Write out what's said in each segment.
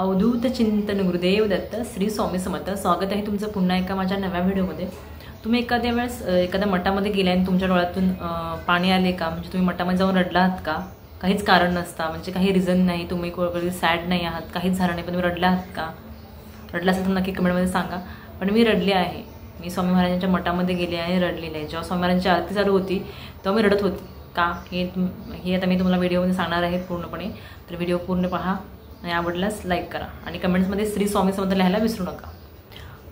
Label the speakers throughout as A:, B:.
A: अवधूत चिंतन गुरुदेव दत्त श्री स्वामी समर्थ. स्वागत आहे तुमचं पुन्हा एका माझ्या नव्या व्हिडिओमध्ये. तुम्ही एखाद्या वेळेस एखाद्या मठामध्ये गेले आणि तुमच्या डोळ्यातून पाणी आले का? म्हणजे तुम्ही मठामध्ये जाऊन रडला आहात का? काहीच कारण नसता, म्हणजे काही रिझन नाही, तुम्ही कोणी सॅड नाही आहात, काहीच झालं नाही, पण तुम्ही रडला आहात का? रडला असेल तर नक्की कमेंटमध्ये सांगा. पण मी रडले आहे. मी स्वामी महाराजांच्या मठामध्ये गेले आहे, रडलेले आहे. जेव्हा स्वामी महाराजांची आरती चालू होती तेव्हा मी रडत होती. का हे आता मी तुम्हाला व्हिडिओमध्ये सांगणार आहे पूर्णपणे. तर व्हिडिओ पूर्ण पहा आणि आवडल्यास लाईक करा आणि कमेंट्समध्ये श्री स्वामी समर्थ लिहायला विसरू नका.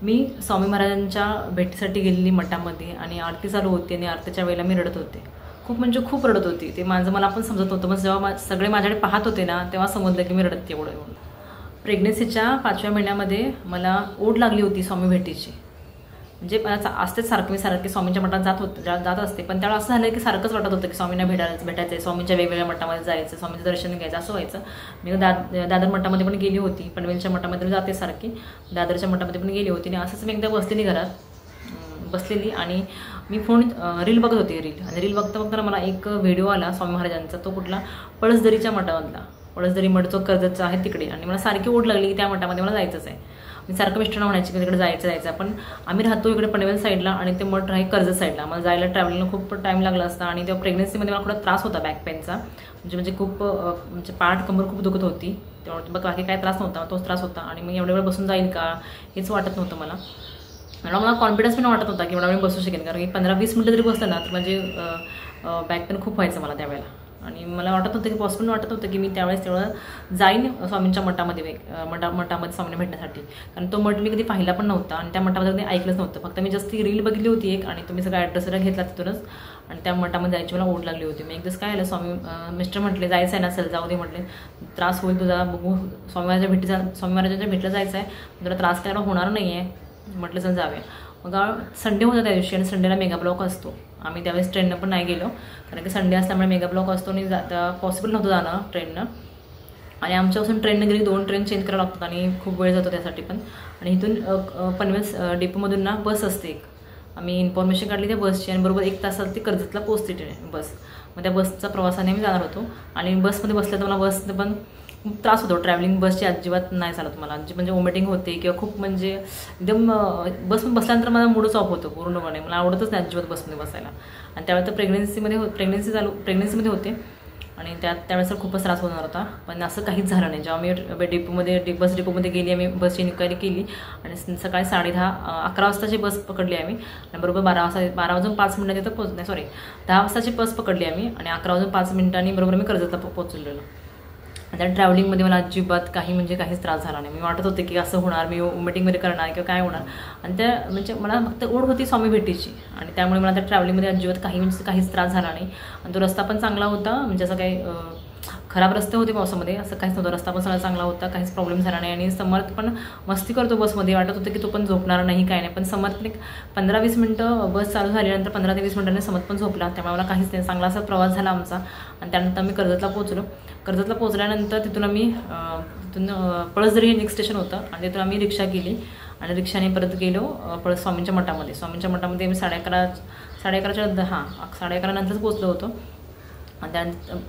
A: मी स्वामी महाराजांच्या भेटीसाठी गेलेली मठामध्ये आणि आरती चालू होती आणि आरतीच्या वेळेला मी रडत होते. खूप म्हणजे खूप रडत होती. ते माझं मला पण समजत होतं. मग जेव्हा सगळे माझ्याकडे पाहत होते ना, तेव्हा समजलं की मी रडते एवढं. प्रेग्नन्सीच्या 5व्या महिन्यामध्ये मला ओढ लागली होती स्वामी भेटीची. म्हणजे मला असतेच सारखं मी सारखे स्वामींच्या मठात जात असते, पण त्यावेळेला असं झालं की सारखंच वाटत होतं की स्वामींना भेटायचं आहे, स्वामींच्या वेगवेगळ्या मठामध्ये जायचं, स्वामींचं दर्शन घ्यायचं, असं व्हायचं. मी दादर मठामध्ये पण गेली होती, पनवेलच्या मठामध्ये जाते सारखी, दादरच्या मठामध्ये पण गेली होती. आणि असंच मी एकदा बसलेली आणि मी रील बघत होते. आणि रील बघता बघताना मला एक व्हिडिओ आला स्वामी महाराजांचा. तो कुठला? पळसदरीच्या मठामधला. पळसदरी मठ जो कर्जतचा आहे तिकडे. आणि मला सारखी ओढ लागली की त्या मठामध्ये मला जायचंच आहे. मी सारखं मिस्टरांना म्हणायची की तिकडे जायचं पण आम्ही राहतो इकडे पनवेल साईडला आणि ते मठ आहे कर्जत साईडला. मला जायला ट्रॅव्हलिंगला खूप टाईम लागला असता. आणि तेव्हा प्रेग्नन्सीमध्ये मला थोडा त्रास होता बॅक पेनचा. म्हणजे खूप म्हणजे पाठ कंबर खूप दुखत होती. तेव्हा बघ बाकी काय त्रास नव्हता, तोच त्रास होता. आणि मग एवढ्या वेळ बसून जाईल का हेच वाटत नव्हतं मला. मला कॉन्फिडन्स पण वाटत होता की एवढा वेळ बसू शकेन, कारण की 15-20 मिनिटं जरी बसलं ना तर म्हणजे बॅक पेन खूप व्हायचं मला त्यावेळेला. आणि मला वाटत होतं की पॉसिबल वाटत होतं की मी त्यावेळेस तेवढं जाईन स्वामींच्या मठामध्ये स्वामींना भेटण्यासाठी. कारण तो मठ मी कधी पाहिला पण नव्हता आणि त्या मठामध्ये कधी ऐकलंच नव्हतं. फक्त मी जस्ट ती रील बघितली होती एक, आणि तुम्ही सगळा ॲड्रेस वगैरे घेतला तिथूनच. आणि त्या मठामध्ये जायची मला ओढ लागली होती. मी एकदाच काय आलं, मिस्टर म्हटले जायचं आहे ना, चल जाऊ दे म्हटले, त्रास होईल तुझा, बघू स्वामी महाराजांच्या भेटीला जायचं आहे, तुला त्रास करायला होणार नाही आहे म्हटलं, चल जाऊया. मग संडे होता त्या दिवशी आणि संडेला मेगा ब्लॉक असतो. आम्ही त्यावेळेस ट्रेननं पण नाही गेलो, कारण की संडे असल्यामुळे मेगा ब्लॉक असतो आणि पॉसिबल नव्हतं जाणं ट्रेननं. आणि आमच्यापासून ट्रेननं गेली 2 ट्रेन चेंज करावं लागतात आणि खूप वेळ जातो त्यासाठी पण. आणि इथून पनवेल डेपोमधून ना बस असते एक. आम्ही इन्फॉर्मेशन काढली त्या बसची आणि बरोबर 1 तासात ती कर्जतला पोहोचते ट्रेन बस. मग त्या बसचा प्रवासाने आम्ही जाणार होतो. आणि बसमध्ये बसल्या तर मला बसने पण खूप त्रास होतो. ट्रॅव्हलिंग बसची अजिबात नाही चालत मला. म्हणजे वॉमिटिंग होते किंवा खूप म्हणजे एकदम बसमध्ये बसल्यानंतर माझा मूडच ऑफ होतो पूर्णपणे. मला आवडतच नाही अजिबात बसमध्ये बसायला. आणि त्यावेळेस तर प्रेग्नन्सीमध्ये होते आणि त्यावेळेस तर खूपच त्रास होणार होता. पण असं काहीच झालं नाही. जेव्हा मी बस डेपोमध्ये गेली, आम्ही बसची इन्क्वायरी केली आणि सकाळी 11:30 वाजताची बस पकडली आम्ही. आणि बरोबर 12 वाजून 5 मिनिटांनी तिथं पोहोचले, 10 वाजताची बस पकडली आम्ही आणि 11 वाजून 5 मिनिटांनी बरोबर मी कर्जतला पोहोचलेलो. आणि त्या ट्रॅव्हलिंगमध्ये मला अजिबात काहीच त्रास झाला नाही. मी वाटत होते की असं होणार, मी मीटिंगमध्ये करणार किंवा काय होणार. आणि म्हणजे मला फक्त ओढ होती स्वामी भेटीची आणि त्यामुळे मला त्या ट्रॅव्हलिंगमध्ये अजिबात काहीच त्रास झाला नाही. आणि तो रस्ता पण चांगला होता. म्हणजे असं काही खराब रस्ते होते पावसामध्ये, असं काहीच नव्हतं. रस्ता पण सगळा चांगला होता, काहीच प्रॉब्लेम झाला नाही. आणि समर्थ पण मस्ती करतो बसमध्ये, वाटत होतं की तो पण झोपणार नाही, काय नाही. पण समर्थ 15-20 मिनटं बस चालू झाल्यानंतर 15 ते 20 मिनिटांनी समर्थ पण झोपला. त्यामुळे मला काहीच नाही, चांगला असा प्रवास झाला आमचा. आणि त्यानंतर आम्ही कर्जतला पोहोचलो. कर्जतला पोहोचल्यानंतर तिथून पळसदरी हे नेक्स्ट स्टेशन होतं आणि तिथून आम्ही रिक्षा केली आणि रिक्षाने परत गेलो स्वामींच्या मठामध्ये. स्वामींच्या मठामध्ये आम्ही 11:30 नंतरच पोहोचलो होतो. आणि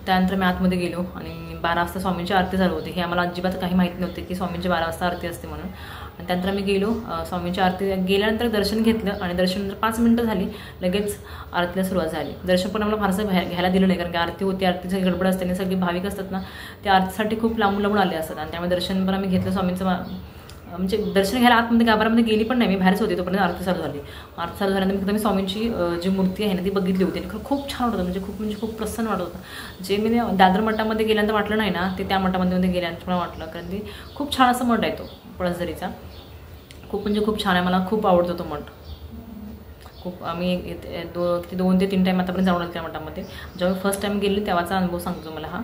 A: त्यानंतर मी आतमध्ये गेलो आणि 12 वाजता स्वामींची आरती चालू होती. हे आम्हाला अजिबात काही माहीत नव्हते की स्वामींची 12 वाजता आरती असते म्हणून. आणि त्यानंतर आम्ही गेलो स्वामींची आरती गेल्यानंतर दर्शन घेतलं आणि दर्शननंतर 5 मिनिटं झाली लगेच आरतीला सुरुवात झाली. दर्शन पण आम्हाला फारसं घ्यायला दिलं नाही, कारण की आरती होती, आरतीची गडबड असते आणि सगळे भाविक असतात ना, ते आरतीसाठी खूप लांबून आले असतात. आणि त्यामुळे दर्शन पण आम्ही घेतलं स्वामींचं. म्हणजे दर्शन घ्यायला आतमध्ये गाभारामध्ये गेली पण नाही, मी बाहेरच होते तोपर्यंत आरती चालू झाली. आरती चालू झाल्यानंतर फक्त मी स्वामींची जी मूर्ती आहे ना ती बघितली होती. खूप छान होतं, म्हणजे खूप प्रसन्न वाटत होतं. जे मी दादर मठामध्ये गेल्यानंतर वाटलं नाही ना, ते त्या मठामध्ये गेल्यानंतर मला वाटलं, कारण ते खूप छान असं मठ आहे तो पळसदरीचा. खूप छान आहे, मला खूप आवडतो तो मठ. आम्ही 2 ते 3 टाईम आतापर्यंत जाऊन आलो त्या मठामध्ये. जेव्हा मी फर्स्ट टाईम गेली तेव्हाचा अनुभव सांगतो मला हा.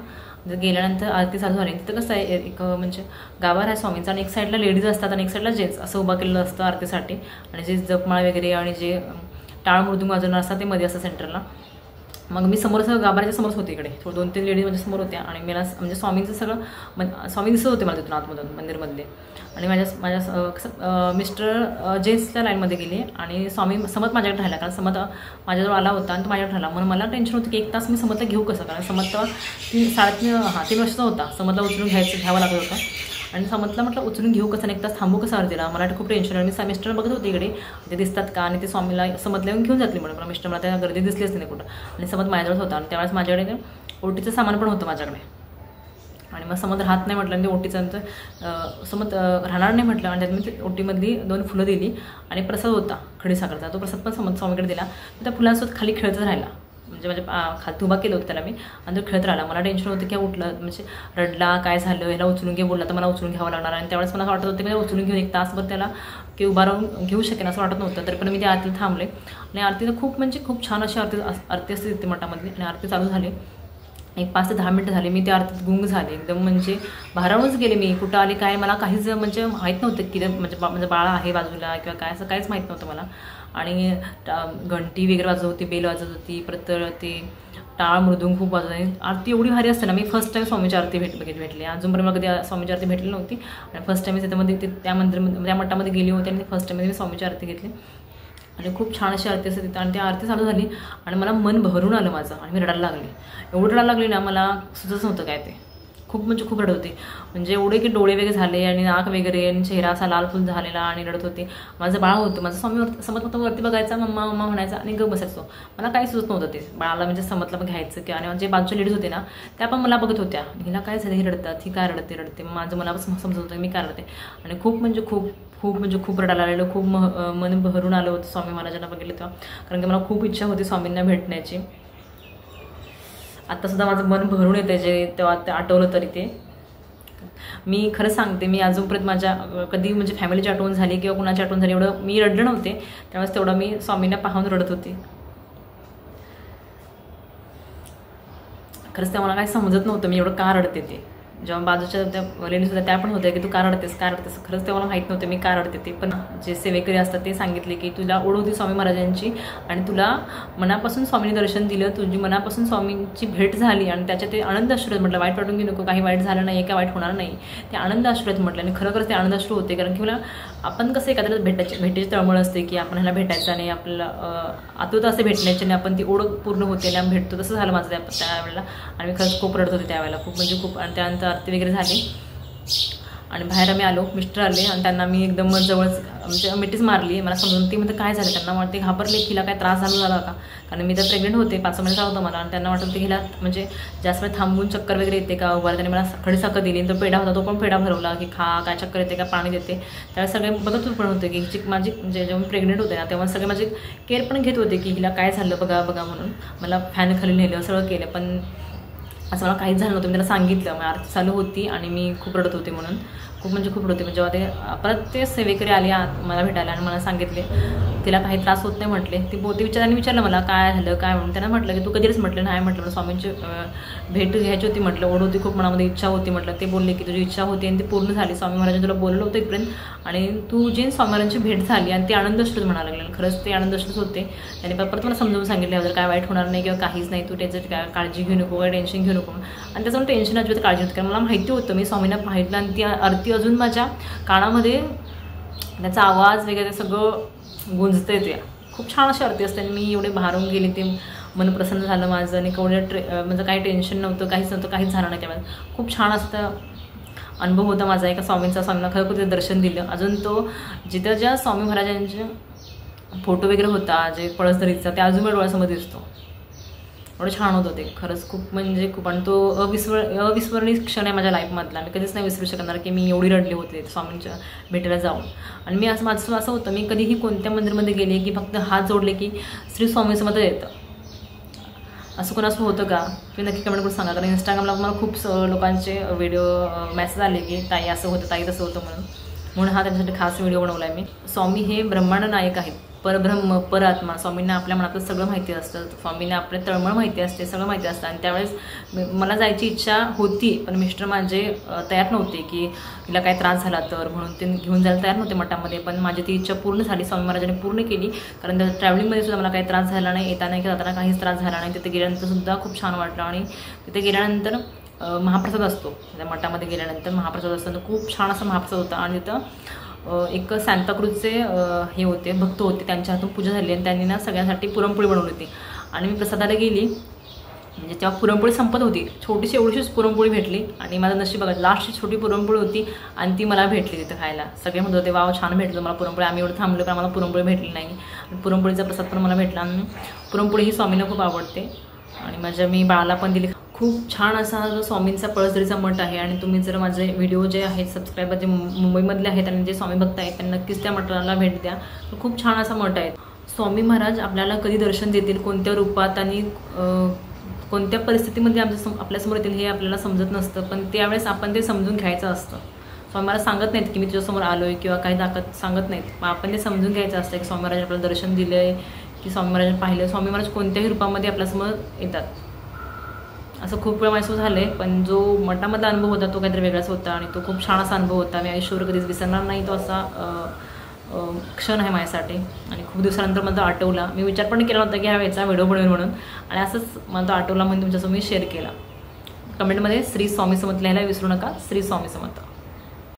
A: गेल्यानंतर आरती चालू झाली. तिथं कसं आहे, एक म्हणजे गाभारा आहे स्वामींचा आणि एक साईडला लेडीज असतात आणि एक साईडला जेंट्स असं उभा केलेलं असतं आरतीसाठी. आणि जे जपमाळ वगैरे आणि जे टाळ मृदुंग वाजवणार असतात ते मध्ये असं सेंटरला. मग मी गाभाऱ्याच्या समोरच होते. इकडे 2-3 लेडीज माझ्या समोर होत्या आणि मला म्हणजे स्वामींचं सगळं स्वामी दिसत होते मला तिथून आतमधून मंदिरमधले. आणि माझ्या मिस्टर जेंट्सच्या लाईनमध्ये गेले आणि समत माझ्याकडे राहिला, कारण समत माझ्याजवळ आला होता आणि तो माझ्याकडे राहिला. म्हणून मला टेन्शन होतं की 1 तास मी समतला घेऊ कसं, कारण समत 3 वर्षाचा होता. समतला उचलून घ्यावं लागत होतं. आणि समजलं म्हटलं उचलून घेऊ कसं, एक तास थांबू कसं आरतीला. मला खूप टेन्शन आणि मी मिस्टर बघत होते इकडे ते दिसतात का, आणि ते स्वामीला समजलं येऊन घेऊन जातली म्हणून. मला मिस्टर मला त्या गर्दी दिसलीच नाही कुठं, आणि समज माझ्याजवळ होता. आणि त्यावेळेस माझ्याकडे ओटीचं सामान पण होतं माझ्याकडे, आणि मग समज राहत नाही म्हटलं, आणि ते ओटीचं समज राहणार नाही म्हटलं. आणि त्यात मी ते ओटीमधली 2 फुलं दिली, आणि प्रसाद होता खडीसाखरचा, तो प्रसाद पण समज स्वामीकडे दिला. त्या फुलांसोबत खाली खेळतच राहिला, म्हणजे माझ्या खाली उभा केलं होतं त्याला मी, आणि तो खेळत राहिला. मला टेन्शन होतं की उठलं म्हणजे रडला, काय झालं, ह्याला उचलून घे बोलला तर मला उचलून घ्यावं लागणार. आणि त्यावेळेस मला वाटत होतं की उचलून घेऊन 1 तासभर त्याला की उभा राहून घेऊ शकेन असं वाटत नव्हतं. तरी पण मी त्या आरतीला थांबले, आणि आरतीला खूप म्हणजे खूप छान अशी आरती असते तिथे मठामधली. आणि आरती चालू झाली, एक 5 ते 10 मिनटं झाली, मी त्या आरतीत गुंग झाले एकदम, म्हणजे भारावूनच गेले मी. कुठं आले काय मला काहीच म्हणजे माहीत नव्हतं की म्हणजे बाळा आहे बाजूला किंवा काय, असं काहीच माहीत नव्हतं मला. आणि घंटी वगैरे वाजत होती, बेल वाजत होती, परत ते टाळ मृदुंग खूप वाजत आहे. आरती एवढी भारी असते ना. मी फर्स्ट टाईम स्वामीची आरती भेटली, अजूनपर्यंत मला कधी स्वामीची आरती भेटली नव्हती. आणि फर्स्ट टाईम मी त्यामध्ये त्या मठामध्ये गेली होती, आणि फर्स्ट टाईम मी स्वामीची आरती घेतली, आणि खूप छान अशी आरती असते तिथं. आणि ती आरती चालू झाली, आणि मला मन भरून आलं माझं, आणि मी रडायला लागले. एवढं रडायला लागली ना, मला सुचत नव्हतं काय ते. खूप म्हणजे खूप रडत होते, म्हणजे एवढे की डोळे वगैरे झाले, आणि नाक वगैरे, आणि चेहरा असा लाल फुल झालेला, आणि रडत होते. माझं बाळ होतं, माझं स्वामीवर समज फक्त वरती बघायचा, मम्मा मम्मा म्हणायचा, आणि गप बसायचो. मला काही सुचत नव्हतं ते बाळाला म्हणजे समजलं पण घ्यायचं की. आणि जे बाजूच्या लेडीज होते ना, त्या पण मला बघत होत्या, हिला काय झालं, ही रडतात, ही काय रडते. माझं मला समजत होतं मी काय रडते. आणि खूप म्हणजे खूप रडायला आलेलं, खूप मन भरून आलं होतं स्वामी महाराजांना बघितलं तेव्हा. कारण की मला खूप इच्छा होती स्वामींना भेटण्याची. आत्तासुद्धा माझं मन भरून येते जे तेव्हा ते आठवलं तरी. ते मी खरं सांगते, मी अजूनपर्यंत माझ्या कधी म्हणजे फॅमिलीची आठवण झाली किंवा कुणाची आठवण झाली एवढं मी रडले नव्हते. त्यावेळेस तेवढं मी स्वामींना पाहून रडत होते. खरंच तेव्हा मला काही समजत नव्हतं मी एवढं का रडते ते. जेव्हा बाजूच्या त्या लेडीज होत्या त्या पण होत्या की तू का रडतेस. खरंच तेव्हा मला माहीत नव्हतं मी का रडते ते. पण जे सेवेकरी असतात ते सांगितले की तुला ओढ होती स्वामी महाराजांची, आणि तुला मनापासून स्वामींनी दर्शन दिलं, तुझी मनापासून स्वामींची भेट झाली, आणि त्याच्या ते आनंद अश्रू म्हटलं. वाईट वाटून घेऊ नको, काही वाईट झालं नाही, काय वाईट होणार नाही, ते आनंद अश्रू म्हटलं. आणि खरंच ते आनंद अश्रू होते. कारण की मला आपण कसं एखाद्याला भेटायची तळमळ असते की आपण ह्याला भेटायचं नाही, आपल्याला आतुरता असते भेटण्याची, आणि आपण ती ओळख पूर्ण होते आणि भेटतो. तसं झालं माझं त्यावेळेला. आणि मी खरंच खूप रडत होते त्यावेळेला, खूप म्हणजे खूप. आणि त्यानंतर आरती वगैरे झाली, आणि बाहेर आम्ही आलो. मिस्टर आले, आणि त्यांना मी एकदम जवळच म्हणजे मिठीच मारली. मला समजून ती म्हणजे काय झालं, त्यांना वाटते घाबरले तिला काय त्रास झाला का, कारण मी तर प्रेग्नेंट होते, 5 महिन्याचा होतं मला. आणि त्यांना वाटतं की हिला म्हणजे जास्त वेळ थांबून चक्कर वगैरे येते का उभार. त्यांनी मला खडीसाखर दिली, तो पेढा होता तो पण पेढा भरवला की खा, काय चक्कर येते का, पाणी देते. त्यावेळेस सगळे बघत पण होते की हिची माझी म्हणजे जेव्हा मी प्रेग्नेंट होते ना तेव्हा सगळे माझी केअर पण घेत होते की हिला काय झालं बघा म्हणून. मला फॅन खाली नेलं, सगळं केलं, पण असं मला काहीच झालं नव्हतं. मी त्याला सांगितलं, मग आरती चालू होती आणि मी खूप रडत होते म्हणून. खूप म्हणजे खूप रडत होते. जेव्हा ते परत ते सेवेकरी आले मला भेटायला, आणि मला सांगितले तिला काही त्रास होत नाही म्हटले. ते विचारलं मला काय झालं काय म्हणून. त्यांना म्हटलं की तू कधीच म्हटलं नाही म्हटलं, मला स्वामींची भेट घ्यायची होती म्हटलं, ओढ होती खूप, मनामध्ये इच्छा होती म्हटलं. ते बोलले की तुझी इच्छा होती आणि ती पूर्ण झाली. स्वामी महाराजांनी तुला बोललं होतं इथपर्यंत, आणि तू जी स्वामी महाराजांची भेट झाली, आणि ते आनंदश्रूच म्हणायला लागले. खरंच ते आनंदश्रूच होते. त्यांनी परत मला समजावून सांगितलं जर काय वाईट होणार नाही किंवा काहीच नाही, तू त्याचं काय काळजी घेऊ नको, काय टेन्शन घेऊ नको. आणि त्याच्यामुळे टेन्शन अजिबात काळजी होती, कारण मला माहिती होतं मी स्वामींना पाहिलं, आणि ती आरती अजून माझ्या कानामध्ये त्याचा आवाज वगैरे सगळं गुंजते. ते खूप छान अशी आरती असते. आणि मी एवढे भारून गेले, ते मन प्रसन्न झालं माझं, आणि केवढं म्हणजे काही टेन्शन नव्हतं, काहीच झालं नाही त्यावेळेस. खूप छान असतं अनुभव होता माझा एका स्वामींना खरोखर ते दर्शन दिलं. अजून तो जिथं ज्या स्वामी महाराजांचे फोटो वगैरे होता जे पळसधरीचा, ते अजून मला डोळ्यासमोर दिसतो. एवढं छान होतं ते खरंच खूप म्हणजे खूप. आणि तो अविस्मरणीय क्षण आहे माझ्या लाईफमधला. मी कधीच नाही विसरू शकणार की मी एवढी रडले होते स्वामींच्या भेटीला जाऊन. आणि मी माझं असं होतं, मी कधीही कोणत्या मंदिरमध्ये गेले की फक्त हात जोडले की श्री स्वामी समर्थ येतं. असं कोणाचं होतं का, तुम्ही नक्की कमेंट करून सांगा. कारण इंस्टाग्रामला मला खूप लोकांचे व्हिडिओ मेसेज आले की ताई असं होतं, ताई तसं होतं म्हणून हा त्यांच्यासाठी खास व्हिडिओ बनवला आहे मी. स्वामी हे ब्रह्मांड नायक आहेत, परब्रह्म परात्मा. स्वामींना आपल्या मनातलं सगळं माहिती असतं, स्वामींना आपल्या तळमळ माहिती असते, सगळं माहिती असतं. आणि त्यावेळेस मला जायची इच्छा होती, पण मिस्टर माझे तयार नव्हते की तिला काय त्रास झाला तर, म्हणून ते घेऊन जायला तयार नव्हते मठामध्ये. पण माझी ती इच्छा पूर्ण झाली, स्वामी महाराजांनी पूर्ण केली. कारण त्या ट्रॅव्हलिंगमध्ये सुद्धा मला काही त्रास झाला नाही, येताना की जाताना काहीच त्रास झाला नाही. तिथे गेल्यानंतर सुद्धा खूप छान वाटलं. आणि तिथे गेल्यानंतर महाप्रसाद असतो, त्या मठामध्ये गेल्यानंतर महाप्रसाद असतो, खूप छान असा महाप्रसाद होता. आणि तिथं एक सांताक्रूजचे हे होते, भक्त होते, त्यांच्या हातून पूजा झाली, आणि त्यांनी ना सगळ्यांसाठी पुरणपोळी बनवली होती. आणि मी प्रसादाला गेली, म्हणजे तेव्हा पुरणपोळी संपत होती, छोटीशी एवढीशीच पुरणपोळी भेटली आणि माझं नशीब बघा लास्टची छोटी पुरणपोळी होती आणि ती मला भेटली तिथं खायला. सगळे म्हणत होते वाव छान भेटलं मला पुरणपोळी, आम्ही एवढं थांबलो पण मला पुरणपोळी भेटली नाही. आणि पुरणपोळीचा प्रसाद पण मला भेटला. आणि पुरणपोळी ही स्वामींना खूप आवडते आणि माझ्या मी बाळाला पण दिली. खूप छान असा हा जो स्वामींचा पळसदरीचा मठ आहे आणि तुम्ही जर माझे व्हिडिओ जे आहेत सबस्क्रायबर जे मुंबईमधले आहेत आणि जे स्वामी भक्त आहेत त्यांना नक्कीच त्या मठाला भेट द्या. खूप छान असा मठ आहे. स्वामी महाराज आपल्याला कधी दर्शन देतील, कोणत्या रूपात आणि कोणत्या परिस्थितीमध्ये आपल्यासमोर येतील हे आपल्याला समजत नसतं, पण त्यावेळेस आपण ते समजून घ्यायचं असतं. स्वामी महाराज सांगत नाहीत की मी तुझ्यासमोर आलोय किंवा काही दाखत सांगत नाहीत, पण आपण ते समजून घ्यायचं असतं की स्वामी महाराज आपल्याला दर्शन दिलं आहे की स्वामी महाराज पाहिलं. स्वामी महाराज कोणत्याही रूपामध्ये आपल्यासमोर येतात. असं खूप वेळा माझ्यासोबत झालं आहे, पण जो मठामधला अनुभव होता तो काहीतरी वेगळाच होता आणि तो खूप छान असा अनुभव होता. मी आयुष्यावर कधीच विसरणार नाही तो असा क्षण आहे माझ्यासाठी. आणि खूप दिवसानंतर मला आठवला, मी विचार पण केला होता की ह्या वेळेचा व्हिडिओ बनवेल म्हणून, आणि असंच मला तो आठवला म्हणून तुमच्यासमोर मी शेअर केला. कमेंटमध्ये श्री स्वामी समर्थ लिहायला विसरू नका. श्री स्वामी समर्थ.